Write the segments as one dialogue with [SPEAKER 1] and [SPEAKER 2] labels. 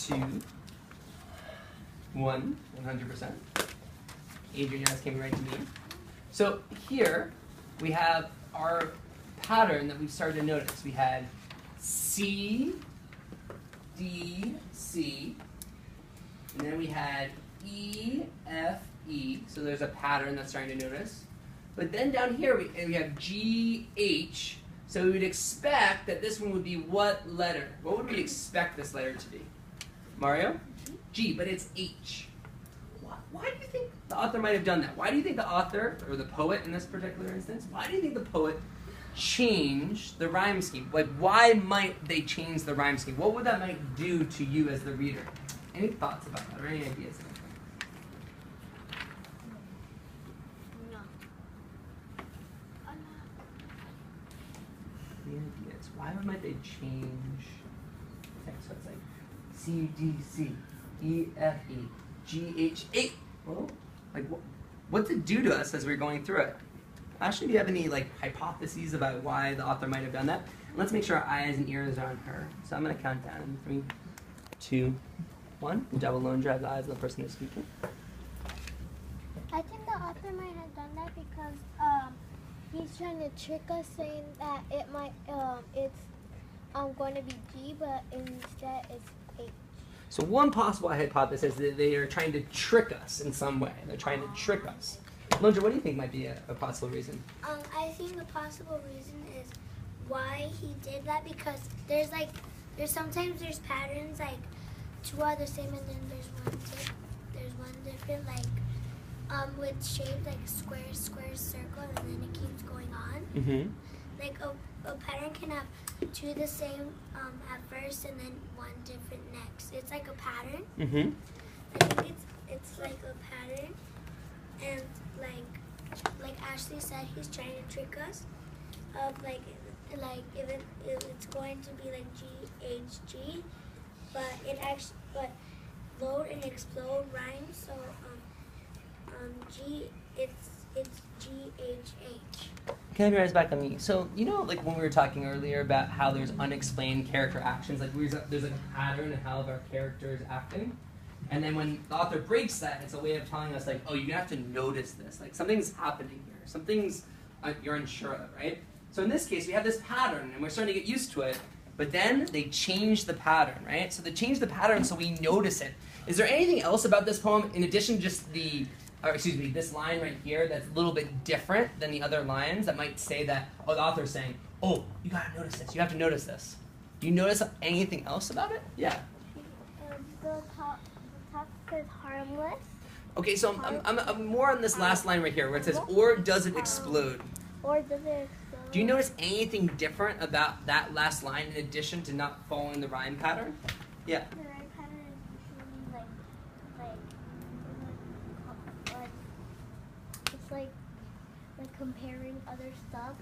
[SPEAKER 1] 2, 1, 100%. Adrian just came right to me. So here we have our pattern that we've started to notice. We had C, D, C, and then we had E, F, E. So there's a pattern that's starting to notice. But then down here we have G, H. So we would expect that this one would be what letter? What would we expect this letter to be? Mario? G, but it's H. Why do you think the author might have done that? Why do you think the author, or the poet in this particular instance, why do you think the poet changed the rhyme scheme? Like, why might they change the rhyme scheme? What would that might do to you as the reader? Any thoughts about that, or any ideas?
[SPEAKER 2] No.
[SPEAKER 1] Any ideas? Why might they change text? So it's like C, D, C, E, F, E, G, H, A. Well, like, what's it do to us as we're going through it? Ashley, do you have any hypotheses about why the author might have done that? And let's make sure our eyes and ears are on her. So I'm going to count down. 3, 2, 1. The devil alone drives the eyes of the person who's speaking.
[SPEAKER 2] I think the author might have done that because he's trying to trick us, saying that it's going to be G, but instead it's H.
[SPEAKER 1] So one possible hypothesis is that they are trying to trick us in some way. They're trying to trick us. Londra, what do you think might be a possible reason?
[SPEAKER 2] I think the possible reason is why he did that, because there's sometimes there's patterns like 2 are the same and then there's one different, with shapes like square, square, circle, and then it keeps going on.
[SPEAKER 1] Mm-hmm.
[SPEAKER 2] Like a pattern can have 2 the same at first and then 1 different next. It's like a pattern.
[SPEAKER 1] Mm-hmm.
[SPEAKER 2] I think it's like a pattern, and like Ashley said, he's trying to trick us of if it's going to be like G H G, but load and explode rhymes. So G it's G H H.
[SPEAKER 1] Can I have your eyes back on me? So, like when we were talking earlier about how there's unexplained character actions, like there's a pattern in how our character is acting. And then when the author breaks that, it's a way of telling us, like, oh, you have to notice this. Like, something's happening here. Something's you're unsure of, right? So in this case, we have this pattern, and we're starting to get used to it. But then they change the pattern, right? So they change the pattern so we notice it. Is there anything else about this poem, in addition to just this line right here that's a little bit different than the other lines that might say that, the author's saying, oh, you gotta notice this. You have to notice this. Do you notice anything else about it? Yeah.
[SPEAKER 2] The top says harmless.
[SPEAKER 1] Okay, so I'm more on this last line right here where it says, or does it explode?
[SPEAKER 2] Or does it explode?
[SPEAKER 1] Do you notice anything different about that last line in addition to not following the rhyme pattern? Yeah.
[SPEAKER 2] The rhyme pattern is usually it's like comparing other stuff,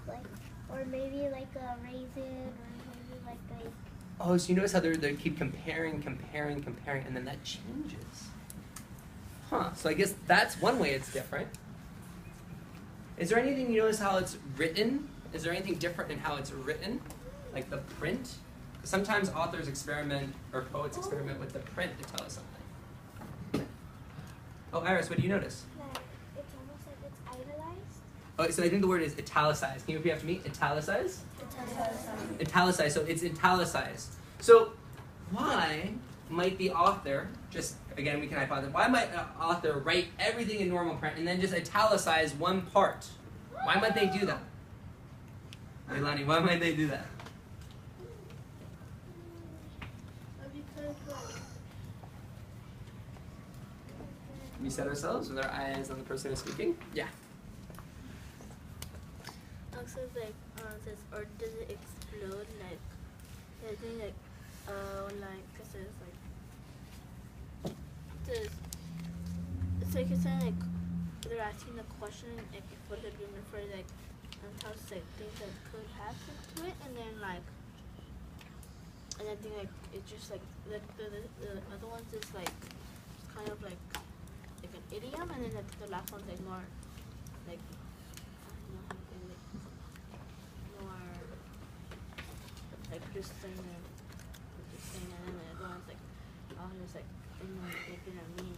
[SPEAKER 2] or maybe like a raisin, or maybe like a.
[SPEAKER 1] Oh, so you notice how they keep comparing, and then that changes. Huh, so I guess that's one way it's different. Is there anything you notice how it's written? Is there anything different in how it's written? Like the print? Sometimes authors experiment, or poets experiment with the print to tell us something. Oh, Iris, what do you notice?
[SPEAKER 2] That it's almost like it's italicized.
[SPEAKER 1] Oh, so I think the word is italicized. Can you repeat after me? Italicized? Italicized, so it's italicized. So why might the author, again we can hypothesize, why might an author write everything in normal print and then just italicize one part? Why might they do that? Leilani, why might they do that? We set ourselves with our eyes on the person who's speaking? Yeah.
[SPEAKER 3] Also, says, or does it explode? I think because it's like it's saying they're asking the question for the agreement for how things that could happen to it, and then and I think it's just the other ones is kind of like an idiom, and then the last one's more I don't know how to say it. More just saying it, and then the other one's just like in a